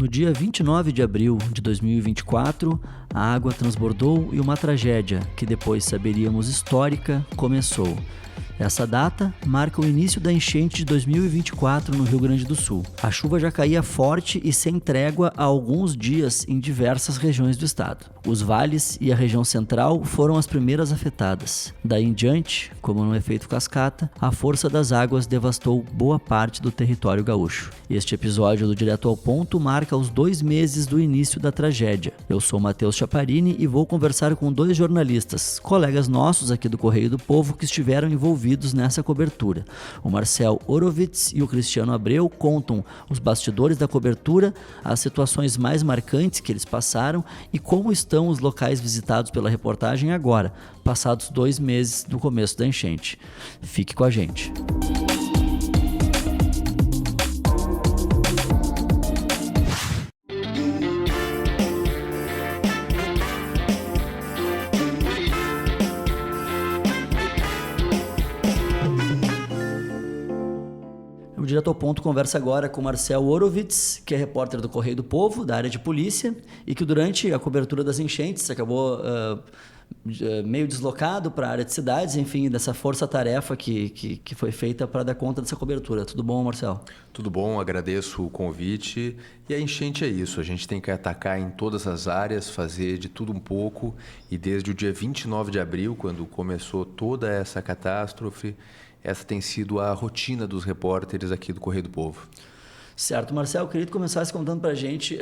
No dia 29 de abril de 2024, a água transbordou e uma tragédia, que depois saberíamos histórica, começou. Essa data marca o início da enchente de 2024 no Rio Grande do Sul. A chuva já caía forte e sem trégua há alguns dias em diversas regiões do estado. Os vales e a região central foram as primeiras afetadas. Daí em diante, como no efeito cascata, a força das águas devastou boa parte do território gaúcho. Este episódio do Direto ao Ponto marca os 2 meses do início da tragédia. Eu sou Matheus Chaparini e vou conversar com 2 jornalistas, colegas nossos aqui do Correio do Povo, que estiveram envolvidos nessa cobertura. O Marcel Orovitz e o Cristiano Abreu contam os bastidores da cobertura, as situações mais marcantes que eles passaram e como estão os locais visitados pela reportagem agora, passados 2 meses do começo da enchente. Fique com a gente. O Direto ao Ponto conversa agora com Marcel Orovitz, que é repórter do Correio do Povo, da área de polícia, e que durante a cobertura das enchentes acabou meio deslocado para a área de cidades, enfim, dessa força-tarefa que foi feita para dar conta dessa cobertura. Tudo bom, Marcel? Tudo bom, agradeço o convite. E a enchente é isso, a gente tem que atacar em todas as áreas, fazer de tudo um pouco, e desde o dia 29 de abril, quando começou toda essa catástrofe, essa tem sido a rotina dos repórteres aqui do Correio do Povo. Certo, Marcel, eu queria que tu começasse contando pra gente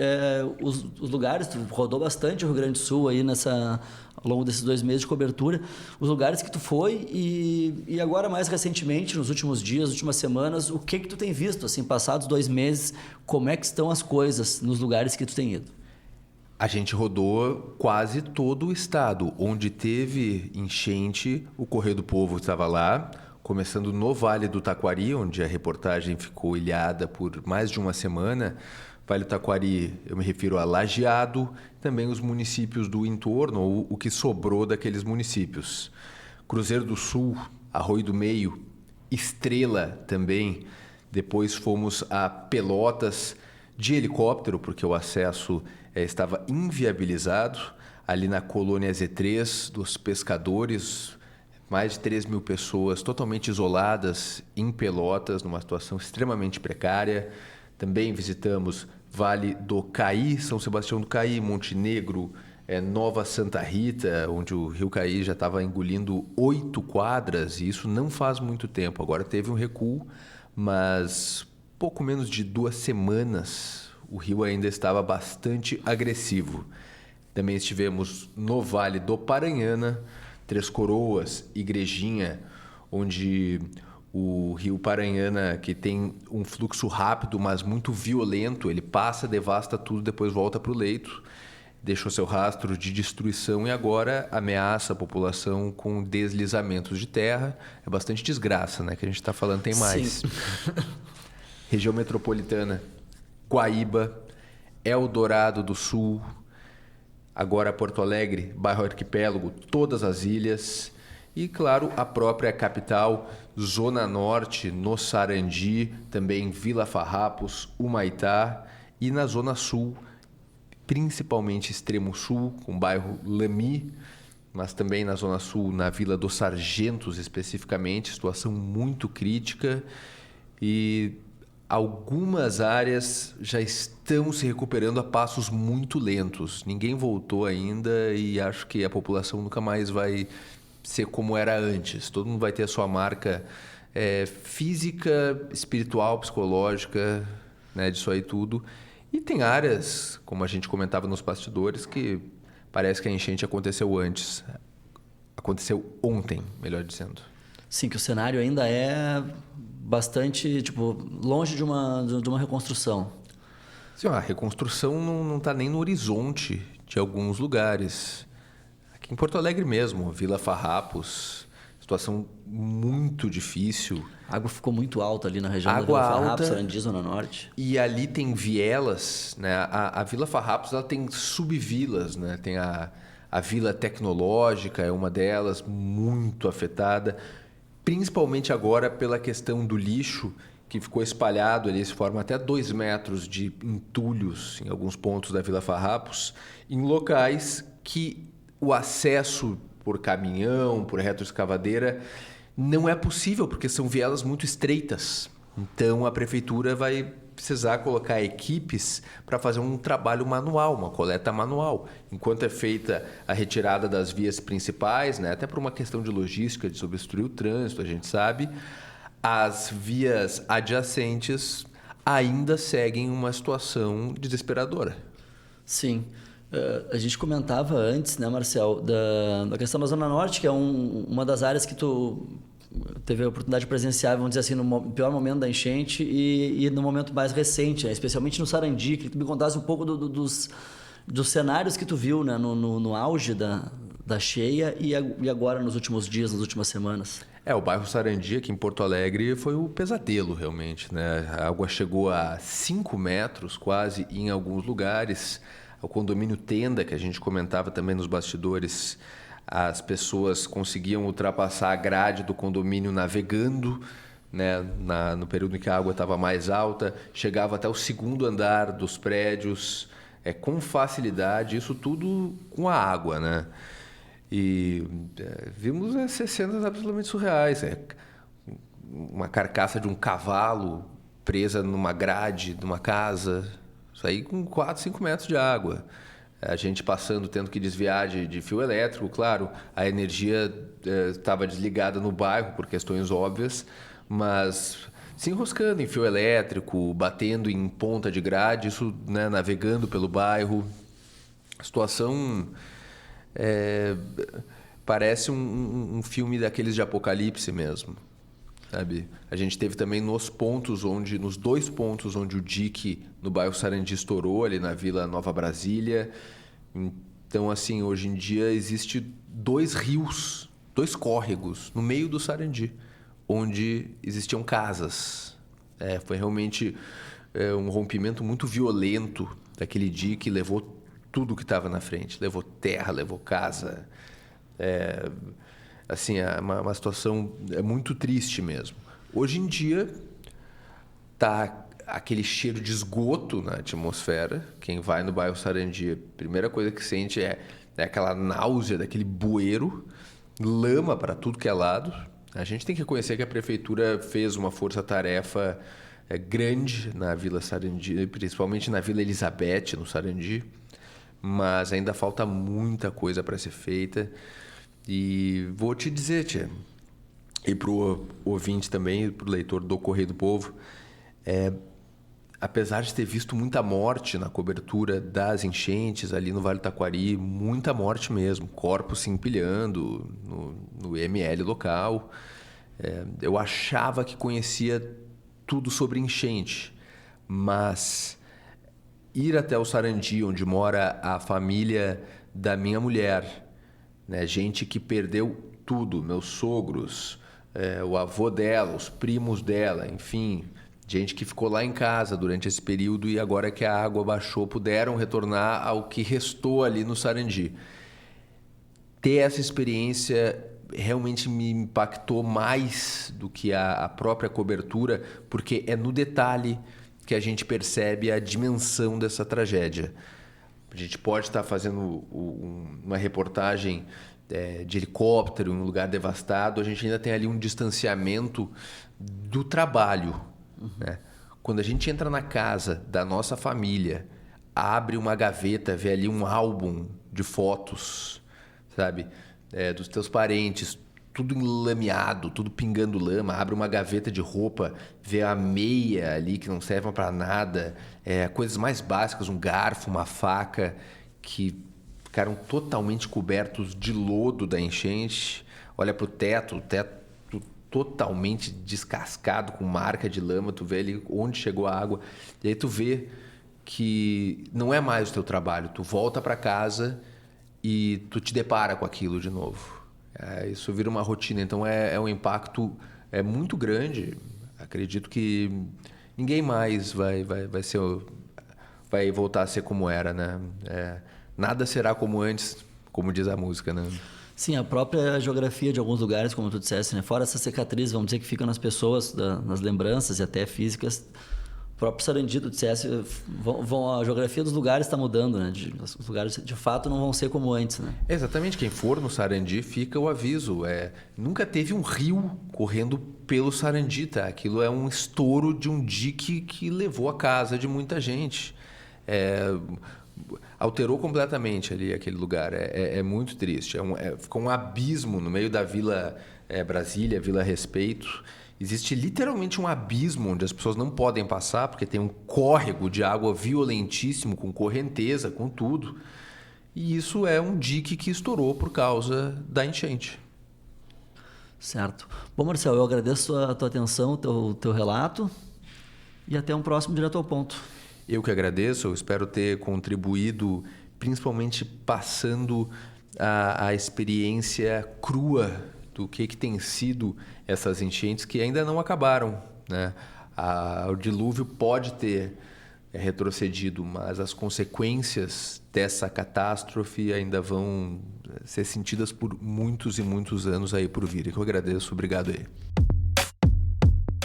os lugares, tu rodou bastante o Rio Grande do Sul aí ao longo desses 2 meses de cobertura, os lugares que tu foi e agora mais recentemente, nos últimos dias, nas últimas semanas, o que tu tem visto, assim, passados 2 meses, como é que estão as coisas nos lugares que tu tem ido? A gente rodou quase todo o estado, onde teve enchente, o Correio do Povo estava lá, começando no Vale do Taquari, onde a reportagem ficou ilhada por mais de uma semana. Vale do Taquari, eu me refiro a Lajeado, também os municípios do entorno, ou o que sobrou daqueles municípios. Cruzeiro do Sul, Arroio do Meio, Estrela também. Depois fomos a Pelotas de helicóptero, porque o acesso estava inviabilizado. Ali na colônia Z3 dos pescadores, mais de 3 mil pessoas totalmente isoladas em Pelotas, numa situação extremamente precária. Também visitamos Vale do Caí, São Sebastião do Caí, Montenegro, Nova Santa Rita, onde o Rio Caí já estava engolindo 8 quadras, e isso não faz muito tempo. Agora teve um recuo, mas pouco menos de 2 semanas o rio ainda estava bastante agressivo. Também estivemos no Vale do Paranhana, Três Coroas, Igrejinha, onde o rio Paranhana, que tem um fluxo rápido, mas muito violento, ele passa, devasta tudo, depois volta para o leito, deixou seu rastro de destruição e agora ameaça a população com deslizamentos de terra. É bastante desgraça, né? Que a gente está falando, tem mais. Sim. Região metropolitana, Guaíba, Eldorado do Sul, agora Porto Alegre, bairro Arquipélago, todas as ilhas e, claro, a própria capital, Zona Norte, no Sarandi, também Vila Farrapos, Humaitá e na Zona Sul, principalmente Extremo Sul, com o bairro Lami, mas também na Zona Sul, na Vila dos Sargentos especificamente, situação muito crítica e algumas áreas já estão se recuperando a passos muito lentos. Ninguém voltou ainda e acho que a população nunca mais vai ser como era antes. Todo mundo vai ter a sua marca física, espiritual, psicológica, né, disso aí tudo. E tem áreas, como a gente comentava nos bastidores, que parece que a enchente aconteceu antes. Aconteceu ontem, melhor dizendo. Sim, que o cenário ainda é bastante, longe de uma reconstrução. Sim, a reconstrução não está nem no horizonte de alguns lugares. Aqui em Porto Alegre mesmo, Vila Farrapos, situação muito difícil. A água ficou muito alta ali na região Água da Vila Farrapos, alta, Sarandi, Zona Norte. E ali tem vielas, né? A Vila Farrapos ela tem subvilas, né? Tem a Vila Tecnológica, é uma delas, muito afetada, principalmente agora pela questão do lixo, que ficou espalhado ali, se forma até 2 metros de entulhos em alguns pontos da Vila Farrapos, em locais que o acesso por caminhão, por retroescavadeira, não é possível, porque são vielas muito estreitas. Então, a prefeitura vai precisar colocar equipes para fazer um trabalho manual, uma coleta manual. Enquanto é feita a retirada das vias principais, né, até por uma questão de logística, de obstruir o trânsito, a gente sabe, as vias adjacentes ainda seguem uma situação desesperadora. Sim. A gente comentava antes, né, Marcel, da questão da Zona Norte, que é uma das áreas que tu teve a oportunidade de presenciar, vamos dizer assim, no pior momento da enchente e no momento mais recente, né, especialmente no Sarandi. Que tu me contasse um pouco dos cenários que tu viu, né, no auge da cheia e agora nos últimos dias, nas últimas semanas. O bairro Sarandi, aqui em Porto Alegre, foi o pesadelo, realmente, né? A água chegou a 5 metros, quase, em alguns lugares. O condomínio Tenda, que a gente comentava também nos bastidores, as pessoas conseguiam ultrapassar a grade do condomínio navegando, né? No período em que a água estava mais alta, chegava até o 2º andar dos prédios, com facilidade, isso tudo com a água, né? E vimos essas cenas absolutamente surreais. Uma carcaça de um cavalo presa numa grade de uma casa, isso aí com 4, 5 metros de água. A gente passando, tendo que desviar de fio elétrico, claro, a energia estava desligada no bairro por questões óbvias, mas se enroscando em fio elétrico, batendo em ponta de grade, isso, né, navegando pelo bairro. A situação parece um filme daqueles de apocalipse mesmo, sabe? A gente teve também nos 2 pontos onde o dique no bairro Sarandi estourou, ali na Vila Nova Brasília. Então, assim, hoje em dia existe 2 rios, 2 córregos no meio do Sarandi, onde existiam casas. Foi realmente um rompimento muito violento daquele dique, levou tudo que estava na frente, levou terra, levou casa. Assim, é uma situação muito triste mesmo. Hoje em dia tá aquele cheiro de esgoto na atmosfera. Quem vai no bairro Sarandi, a primeira coisa que sente é aquela náusea daquele bueiro, lama para tudo que é lado. A gente tem que reconhecer que a prefeitura fez uma força-tarefa grande na Vila Sarandi, principalmente na Vila Elizabeth, no Sarandi, mas ainda falta muita coisa para ser feita. E vou te dizer, tia, e para o ouvinte também, e para o leitor do Correio do Povo, apesar de ter visto muita morte na cobertura das enchentes ali no Vale do Taquari, muita morte mesmo, corpos se empilhando no IML local, eu achava que conhecia tudo sobre enchente, mas ir até o Sarandi, onde mora a família da minha mulher, né? Gente que perdeu tudo, meus sogros, o avô dela, os primos dela, enfim, gente que ficou lá em casa durante esse período e agora que a água baixou, puderam retornar ao que restou ali no Sarandi. Ter essa experiência realmente me impactou mais do que a própria cobertura, porque é no detalhe que a gente percebe a dimensão dessa tragédia. A gente pode estar fazendo uma reportagem de helicóptero em um lugar devastado, a gente ainda tem ali um distanciamento do trabalho. Né? Quando a gente entra na casa da nossa família, abre uma gaveta, vê ali um álbum de fotos, sabe? Dos teus parentes, tudo enlameado, tudo pingando lama, abre uma gaveta de roupa, vê a meia ali que não serve para nada, coisas mais básicas, um garfo, uma faca, que ficaram totalmente cobertos de lodo da enchente. Olha para o teto totalmente descascado, com marca de lama, tu vê ali onde chegou a água, e aí tu vê que não é mais o teu trabalho, tu volta para casa e tu te depara com aquilo de novo. Isso vira uma rotina, então é um impacto muito grande. Acredito que ninguém mais vai voltar a ser como era, né? Nada será como antes, como diz a música, né? Sim, a própria geografia de alguns lugares, como tu disseste, né? Fora essa cicatriz, vamos dizer, que ficam nas pessoas, nas lembranças e até físicas. O próprio Sarandi, tu disseste, a geografia dos lugares está mudando, né? Os lugares, de fato, não vão ser como antes, né? Exatamente. Quem for no Sarandi, fica o aviso. Nunca teve um rio correndo pelo Sarandi, tá? Aquilo é um estouro de um dique que levou a casa de muita gente. Alterou completamente ali aquele lugar. É muito triste. Ficou um abismo no meio da Vila Brasília, Vila Respeito. Existe literalmente um abismo onde as pessoas não podem passar, porque tem um córrego de água violentíssimo, com correnteza, com tudo. E isso é um dique que estourou por causa da enchente. Certo. Bom, Marcelo, eu agradeço a tua atenção, o teu relato, e até um próximo Direto ao Ponto. Eu que agradeço, eu espero ter contribuído, principalmente passando a experiência crua do que tem sido essas enchentes que ainda não acabaram, né? O dilúvio pode ter retrocedido, mas as consequências dessa catástrofe ainda vão ser sentidas por muitos e muitos anos aí por vir. Eu agradeço, obrigado aí.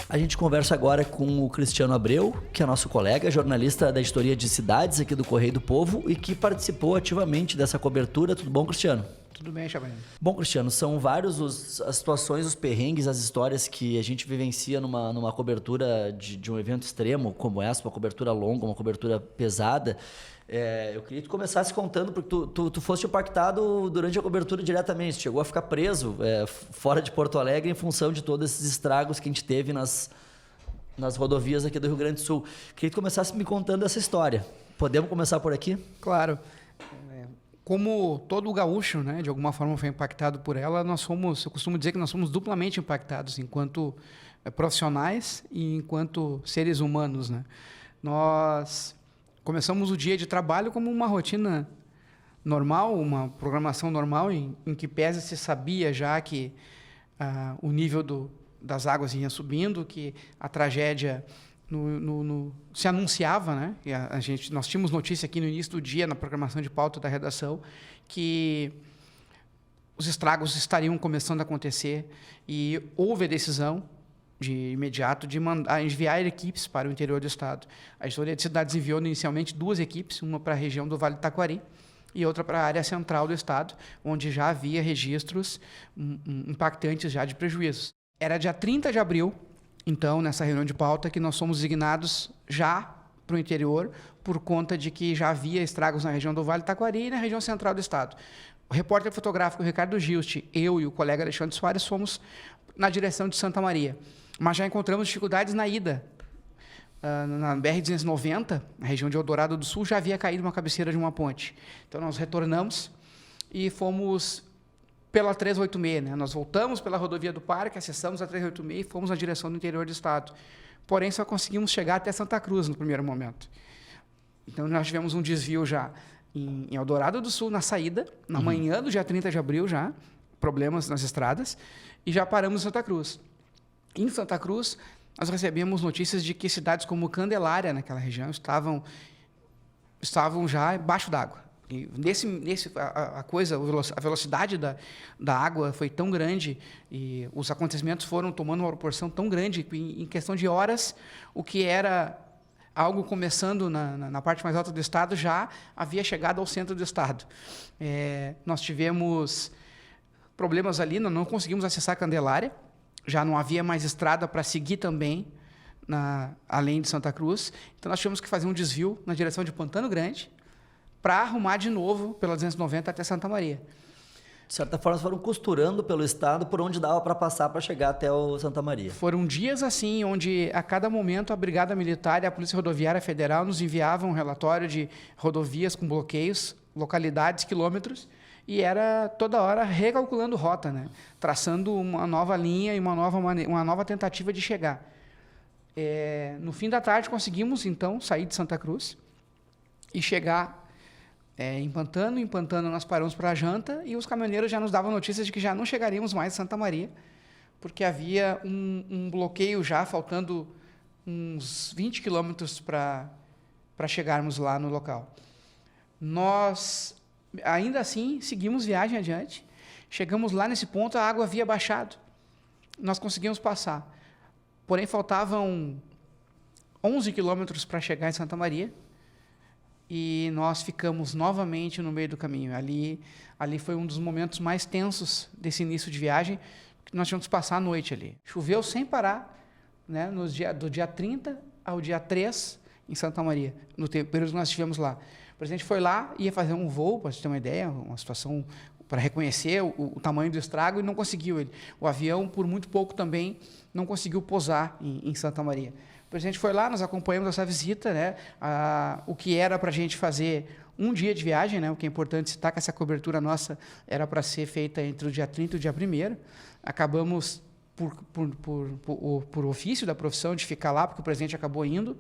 A gente conversa agora com o Cristiano Abreu, que é nosso colega, jornalista da editoria de cidades aqui do Correio do Povo e que participou ativamente dessa cobertura. Tudo bom, Cristiano? Tudo bem, Chavarino. Bom, Cristiano, são vários as situações, os perrengues, as histórias que a gente vivencia numa cobertura de um evento extremo como essa, uma cobertura longa, uma cobertura pesada. Eu queria que tu começasse contando, porque tu foste impactado durante a cobertura diretamente, chegou a ficar preso fora de Porto Alegre em função de todos esses estragos que a gente teve nas rodovias aqui do Rio Grande do Sul. Queria que tu começasse me contando essa história. Podemos começar por aqui? Claro. Como todo gaúcho, né, de alguma forma foi impactado por ela, eu costumo dizer que nós somos duplamente impactados enquanto profissionais e enquanto seres humanos, né? Nós começamos o dia de trabalho como uma rotina normal, uma programação normal, em que pese se sabia já que o nível das águas ia subindo, que a tragédia se anunciava, né? E nós tínhamos notícia aqui no início do dia, na programação de pauta da redação, que os estragos estariam começando a acontecer e houve a decisão de imediato de enviar equipes para o interior do estado. A editoria de cidades enviou inicialmente 2 equipes, uma para a região do Vale do Taquari e outra para a área central do estado, onde já havia registros impactantes já de prejuízos. Era dia 30 de abril, então, nessa reunião de pauta, que nós fomos designados já para o interior, por conta de que já havia estragos na região do Vale do Taquari e na região central do estado. O repórter fotográfico Ricardo Giusti, eu e o colega Alexandre Soares fomos na direção de Santa Maria. Mas já encontramos dificuldades na ida. Na BR-290, na região de Eldorado do Sul, já havia caído uma cabeceira de uma ponte. Então, nós retornamos e fomos pela 386, né? Nós voltamos pela rodovia do Parque, acessamos a 386 e fomos na direção do interior do estado. Porém, só conseguimos chegar até Santa Cruz no primeiro momento. Então, nós tivemos um desvio já em Eldorado do Sul, na saída, na manhã do dia 30 de abril já, problemas nas estradas, e já paramos em Santa Cruz. Em Santa Cruz, nós recebemos notícias de que cidades como Candelária, naquela região, estavam já embaixo d'água. E a velocidade da água foi tão grande e os acontecimentos foram tomando uma proporção tão grande que, em questão de horas, o que era algo começando na parte mais alta do estado já havia chegado ao centro do estado. Nós tivemos problemas ali, nós não conseguimos acessar Candelária, já não havia mais estrada para seguir também além de Santa Cruz, então nós tivemos que fazer um desvio na direção de Pantano Grande para arrumar de novo pela 290 até Santa Maria. De certa forma, foram costurando pelo estado por onde dava para passar para chegar até o Santa Maria. Foram dias assim, onde a cada momento a Brigada Militar e a Polícia Rodoviária Federal nos enviavam um relatório de rodovias com bloqueios, localidades, quilômetros, e era toda hora recalculando rota, né? Traçando uma nova linha e uma nova tentativa de chegar. No fim da tarde, conseguimos, então, sair de Santa Cruz e chegar em Pantano. Em Pantano, nós paramos para a janta e os caminhoneiros já nos davam notícias de que já não chegaríamos mais a Santa Maria, porque havia um bloqueio já, faltando uns 20 quilômetros para chegarmos lá no local. Nós, ainda assim, seguimos viagem adiante. Chegamos lá nesse ponto, a água havia baixado. Nós conseguimos passar. Porém, faltavam 11 quilômetros para chegar em Santa Maria e nós ficamos novamente no meio do caminho. Ali foi um dos momentos mais tensos desse início de viagem, que nós tínhamos que passar a noite ali. Choveu sem parar, né, do dia 30 ao dia 3 em Santa Maria, no período que nós estivemos lá. O presidente foi lá, ia fazer um voo, para você ter uma ideia, uma situação para reconhecer o tamanho do estrago, e não conseguiu. O avião, por muito pouco também, não conseguiu pousar em Santa Maria. O presidente foi lá, nós acompanhamos essa visita, né? O que era para a gente fazer um dia de viagem, né? O que é importante citar que essa cobertura nossa era para ser feita entre o dia 30 e o dia 1º. Acabamos, por ofício da profissão, de ficar lá, porque o presidente acabou indo,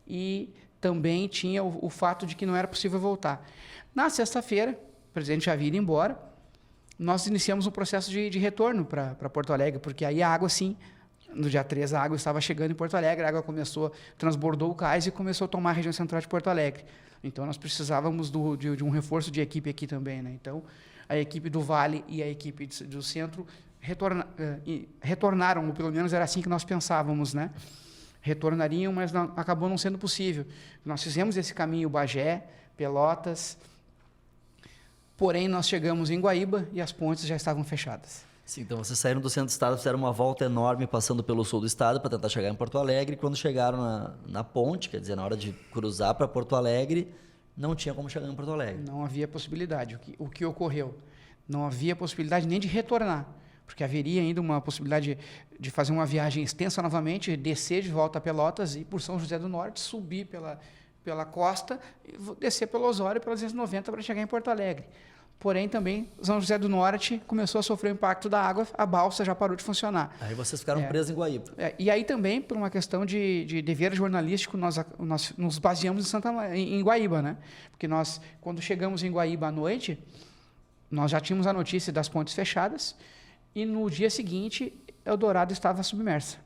e também tinha o fato de que não era possível voltar. Na sexta-feira, o presidente já havia ido embora, nós iniciamos um processo de retorno para Porto Alegre, porque aí a água, sim, no dia 3 a água estava chegando em Porto Alegre, a água transbordou o cais e começou a tomar a região central de Porto Alegre. Então, nós precisávamos de um reforço de equipe aqui também, né? Então, a equipe do Vale e a equipe do Centro retornaram, ou pelo menos era assim que nós pensávamos, né? Retornariam, mas acabou não sendo possível. Nós fizemos esse caminho Bagé, Pelotas, porém nós chegamos em Guaíba e as pontes já estavam fechadas. Sim, então vocês saíram do centro do estado, fizeram uma volta enorme passando pelo sul do estado para tentar chegar em Porto Alegre, e quando chegaram na ponte, quer dizer, na hora de cruzar para Porto Alegre, não tinha como chegar em Porto Alegre. Não havia possibilidade. O que ocorreu? Não havia possibilidade nem de retornar, porque haveria ainda uma possibilidade de fazer uma viagem extensa novamente, descer de volta a Pelotas e por São José do Norte, subir pela costa, e descer pelo Osório pelas 290 para chegar em Porto Alegre. Porém, também, São José do Norte começou a sofrer o impacto da água, a balsa já parou de funcionar. Aí vocês ficaram presos em Guaíba. E aí também, por uma questão de dever jornalístico, nós nos baseamos em Guaíba, né? Porque nós, quando chegamos em Guaíba à noite, nós já tínhamos a notícia das pontes fechadas, e no dia seguinte, Eldorado estava submersa.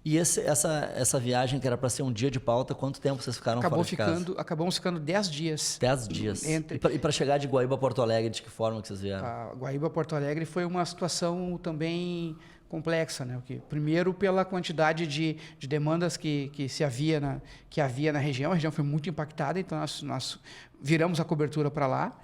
E essa viagem, que era para ser um dia de pauta, quanto tempo vocês ficaram fora de casa? Acabamos ficando 10 dias. 10 dias. E para chegar de Guaíba a Porto Alegre, de que forma que vocês vieram? A Guaíba a Porto Alegre foi uma situação também complexa, né? Primeiro, pela quantidade de demandas que havia na região. A região foi muito impactada, então nós viramos a cobertura para lá,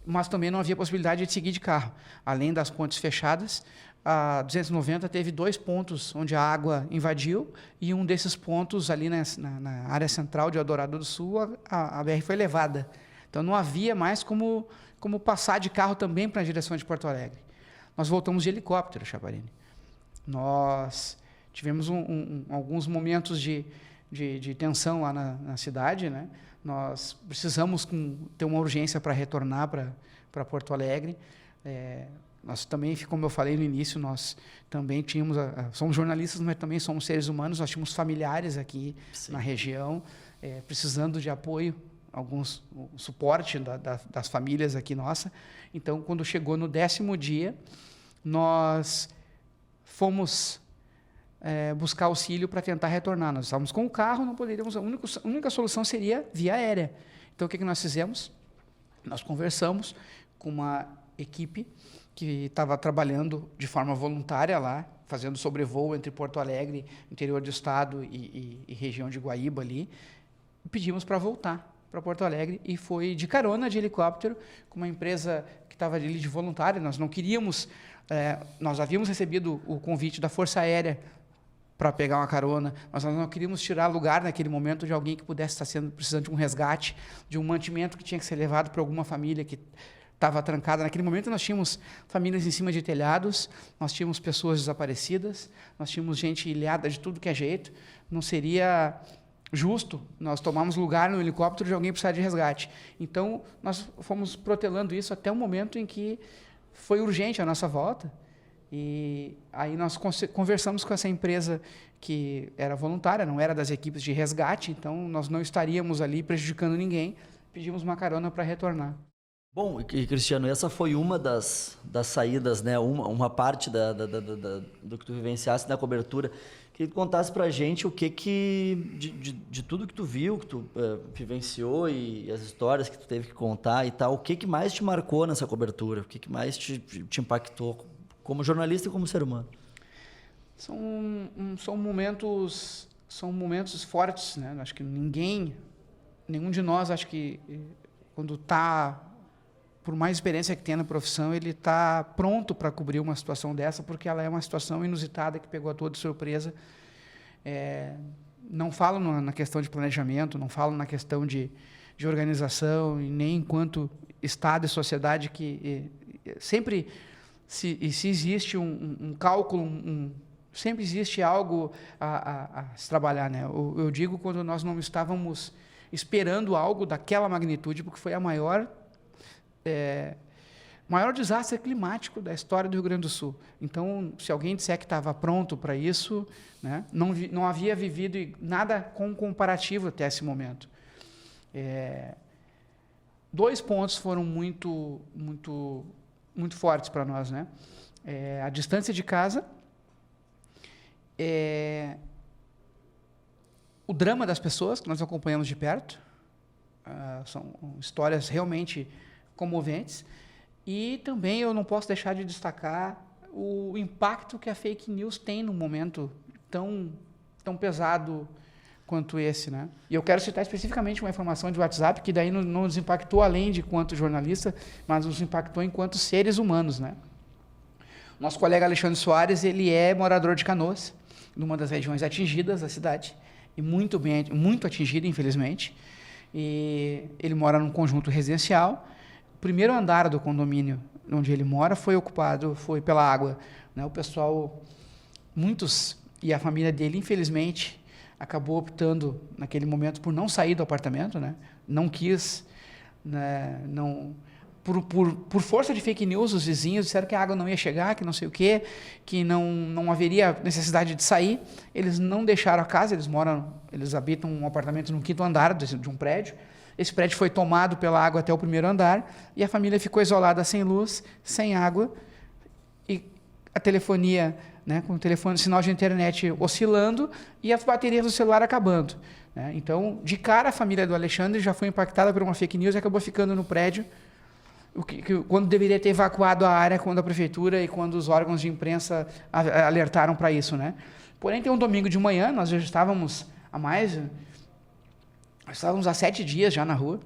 mas também não havia possibilidade de seguir de carro. Além das pontes fechadas, a 290 teve 2 pontos onde a água invadiu, e um desses pontos ali na área central de Eldorado do Sul, a BR foi levada. Então não havia mais como passar de carro também para a direção de Porto Alegre. Nós voltamos de helicóptero, Chaparini. Nós tivemos alguns momentos de tensão lá na cidade, né? Nós precisamos ter uma urgência para retornar para Porto Alegre. Nós também, como eu falei no início, nós também somos jornalistas, mas também somos seres humanos. Nós tínhamos familiares aqui Sim. na região, precisando de apoio, o suporte das famílias aqui nossa. Então, quando chegou no 10º dia, nós fomos buscar auxílio para tentar retornar. Nós estávamos com o carro, não poderíamos. A única solução seria via aérea. Então, o que nós fizemos? Nós conversamos com uma equipe que estava trabalhando de forma voluntária lá, fazendo sobrevoo entre Porto Alegre, interior do estado e região de Guaíba ali, e pedimos para voltar para Porto Alegre, e foi de carona de helicóptero com uma empresa que estava ali de voluntária. Nós não queríamos, nós havíamos recebido o convite da Força Aérea para pegar uma carona, mas nós não queríamos tirar lugar naquele momento de alguém que pudesse estar precisando de um resgate, de um mantimento que tinha que ser levado para alguma família que estava trancada. Naquele momento nós tínhamos famílias em cima de telhados, nós tínhamos pessoas desaparecidas, nós tínhamos gente ilhada de tudo que é jeito. Não seria justo nós tomarmos lugar no helicóptero de alguém precisar de resgate. Então, nós fomos protelando isso até o momento em que foi urgente a nossa volta. E aí nós conversamos com essa empresa que era voluntária, não era das equipes de resgate, então nós não estaríamos ali prejudicando ninguém. Pedimos uma carona para retornar. Bom, e Cristiano, essa foi uma das saídas, né? Uma parte do que tu vivenciaste na cobertura. Queria que tu contasse pra gente o que de tudo que tu viu, que tu vivenciou e as histórias que tu teve que contar e tal, o que mais te marcou nessa cobertura? O que mais te impactou como jornalista e como ser humano? São momentos fortes, né? Acho que nenhum de nós, acho que quando está, por mais experiência que tenha na profissão, ele está pronto para cobrir uma situação dessa, porque ela é uma situação inusitada que pegou a todos de surpresa. Não falo na questão de planejamento, não falo na questão de organização, e nem enquanto Estado e sociedade, que sempre, se existe um cálculo, sempre existe algo a se trabalhar, né? Eu digo quando nós não estávamos esperando algo daquela magnitude, porque foi a maior desastre climático da história do Rio Grande do Sul. Então, se alguém disser que estava pronto para isso, né, não havia vivido nada com comparativo até esse momento. 2 pontos foram muito fortes para nós, né? A distância de casa, o drama das pessoas que nós acompanhamos de perto, são histórias realmente comoventes, e também eu não posso deixar de destacar o impacto que a fake news tem num momento tão pesado quanto esse, né? E eu quero citar especificamente uma informação de WhatsApp que daí não nos impactou além de quanto jornalista, mas nos impactou enquanto seres humanos, né? Nosso colega Alexandre Soares, ele é morador de Canoas, numa das regiões atingidas da cidade, e muito atingido, infelizmente. E ele mora num conjunto residencial. O primeiro andar do condomínio onde ele mora foi pela água, né? O pessoal, muitos, e a família dele, infelizmente, acabou optando naquele momento por não sair do apartamento, né? Não quis, né? Por força de fake news, os vizinhos disseram que a água não ia chegar, que não sei o quê, que não haveria necessidade de sair. Eles não deixaram a casa, eles habitam um apartamento no 5º andar de um prédio. Esse prédio foi tomado pela água até o 1º andar e a família ficou isolada sem luz, sem água, e a telefonia, né, com o sinal de internet oscilando e as baterias do celular acabando, né? Então, de cara, a família do Alexandre já foi impactada por uma fake news e acabou ficando no prédio, quando deveria ter evacuado a área, quando a prefeitura e quando os órgãos de imprensa alertaram para isso, né? Porém, tem um domingo de manhã, nós já estávamos há 7 dias já na rua.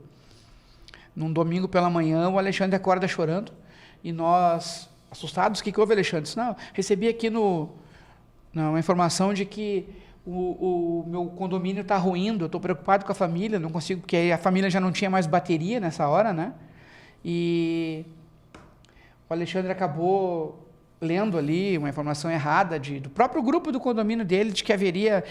Num domingo pela manhã, o Alexandre acorda chorando e nós, assustados, o que houve, Alexandre? Disse, não, recebi aqui uma informação de que o meu condomínio está ruindo, eu estou preocupado com a família, não consigo, porque a família já não tinha mais bateria nessa hora, né? E o Alexandre acabou lendo ali uma informação errada do próprio grupo do condomínio dele, de que haveria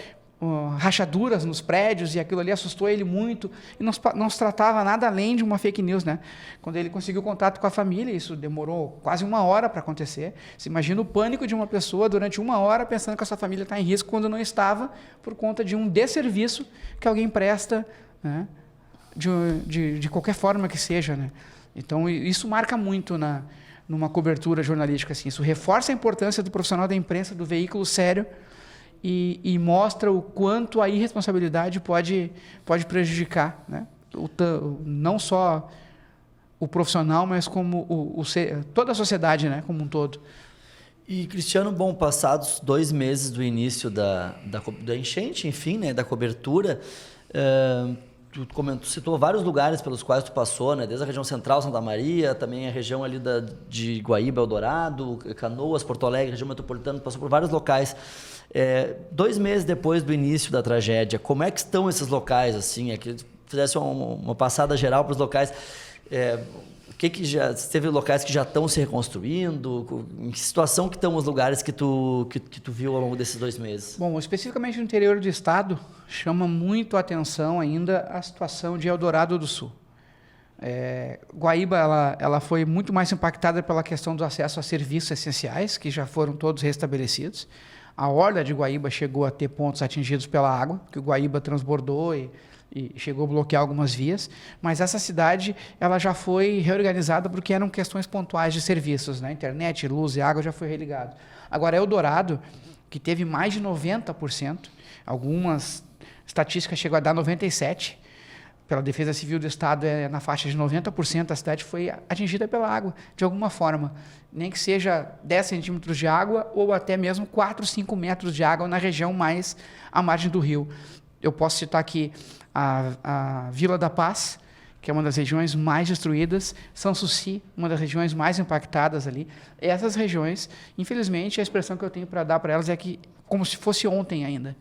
rachaduras nos prédios, e aquilo ali assustou ele muito, e não se tratava nada além de uma fake news, né? Quando ele conseguiu contato com a família, isso demorou quase 1 hora para acontecer. Você imagina o pânico de uma pessoa durante 1 hora pensando que a sua família está em risco quando não estava, por conta de um desserviço que alguém presta, né? De qualquer forma que seja, né? Então, isso marca muito numa cobertura jornalística, assim. Isso reforça a importância do profissional da imprensa, do veículo sério, e mostra o quanto a irresponsabilidade pode prejudicar, né? Não só o profissional, mas como toda a sociedade, né? Como um todo. E, Cristiano, bom, passados 2 meses do início da enchente, enfim, né? Da cobertura, tu citou vários lugares pelos quais tu passou, né? Desde a região central, Santa Maria, também a região ali de Guaíba, Eldorado, Canoas, Porto Alegre, região metropolitana, passou por vários locais. 2 meses depois do início da tragédia, como é que estão esses locais, assim? Que fizesse uma passada geral para os locais. Teve locais que já estão se reconstruindo? Em que situação que estão os lugares que tu viu ao longo desses 2 meses? Bom, especificamente no interior do estado, chama muito a atenção ainda a situação de Eldorado do Sul. Guaíba ela foi muito mais impactada pela questão do acesso a serviços essenciais, que já foram todos restabelecidos. A orla de Guaíba chegou a ter pontos atingidos pela água, que o Guaíba transbordou e chegou a bloquear algumas vias, mas essa cidade ela já foi reorganizada porque eram questões pontuais de serviços, né? Internet, luz e água já foi religado. Agora, Eldorado, que teve mais de 90%, algumas estatísticas chegam a dar 97%, pela Defesa Civil do Estado é na faixa de 90%, a cidade foi atingida pela água, de alguma forma. Nem que seja 10 centímetros de água ou até mesmo 4, 5 metros de água na região mais à margem do rio. Eu posso citar aqui a Vila da Paz, que é uma das regiões mais destruídas, São Suci, uma das regiões mais impactadas ali. Essas regiões, infelizmente, a expressão que eu tenho para dar para elas é que como se fosse ontem ainda.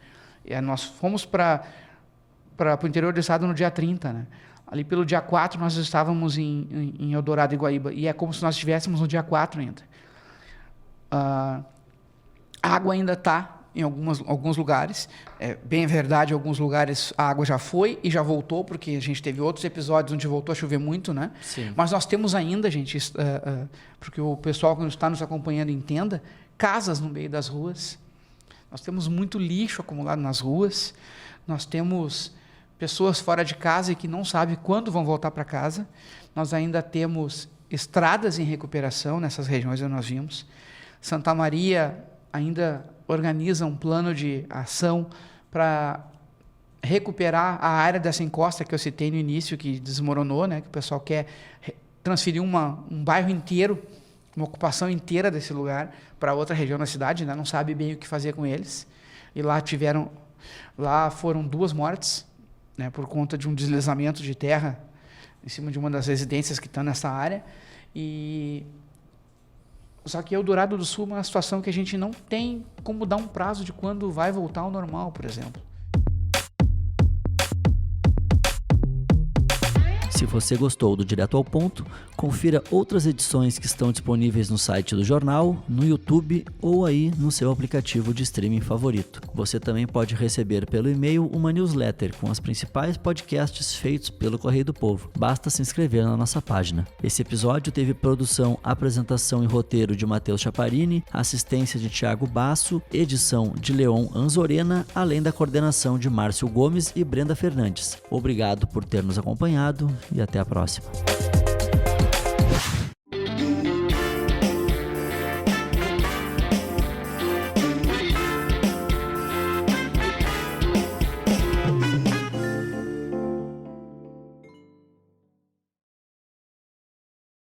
Nós fomos para o interior do estado no dia 30, né? Ali pelo dia 4 nós estávamos em Eldorado e Guaíba, e é como se nós estivéssemos no dia 4 ainda. A água ainda está em alguns lugares, bem verdade, em alguns lugares a água já foi e já voltou, porque a gente teve outros episódios onde voltou a chover muito, né? Sim. Mas nós temos ainda, gente, porque o pessoal que está nos acompanhando entenda, casas no meio das ruas, nós temos muito lixo acumulado nas ruas, nós temos pessoas fora de casa e que não sabem quando vão voltar para casa, nós ainda temos estradas em recuperação nessas regiões onde nós vimos. Santa Maria ainda organiza um plano de ação para recuperar a área dessa encosta que eu citei no início, que desmoronou, né? Que o pessoal quer transferir um bairro inteiro, uma ocupação inteira desse lugar para outra região da cidade, né? Não sabe bem o que fazer com eles. E lá foram 2 mortes, né? Por conta de um deslizamento de terra em cima de uma das residências que estão nessa área. Só que Eldorado do Sul é uma situação que a gente não tem como dar um prazo de quando vai voltar ao normal, por exemplo. Se você gostou do Direto ao Ponto, confira outras edições que estão disponíveis no site do jornal, no YouTube ou aí no seu aplicativo de streaming favorito. Você também pode receber pelo e-mail uma newsletter com os principais podcasts feitos pelo Correio do Povo. Basta se inscrever na nossa página. Esse episódio teve produção, apresentação e roteiro de Matheus Chaparini, assistência de Thiago Basso, edição de Leon Anzorena, além da coordenação de Márcio Gomes e Brenda Fernandes. Obrigado por ter nos acompanhado e até a próxima.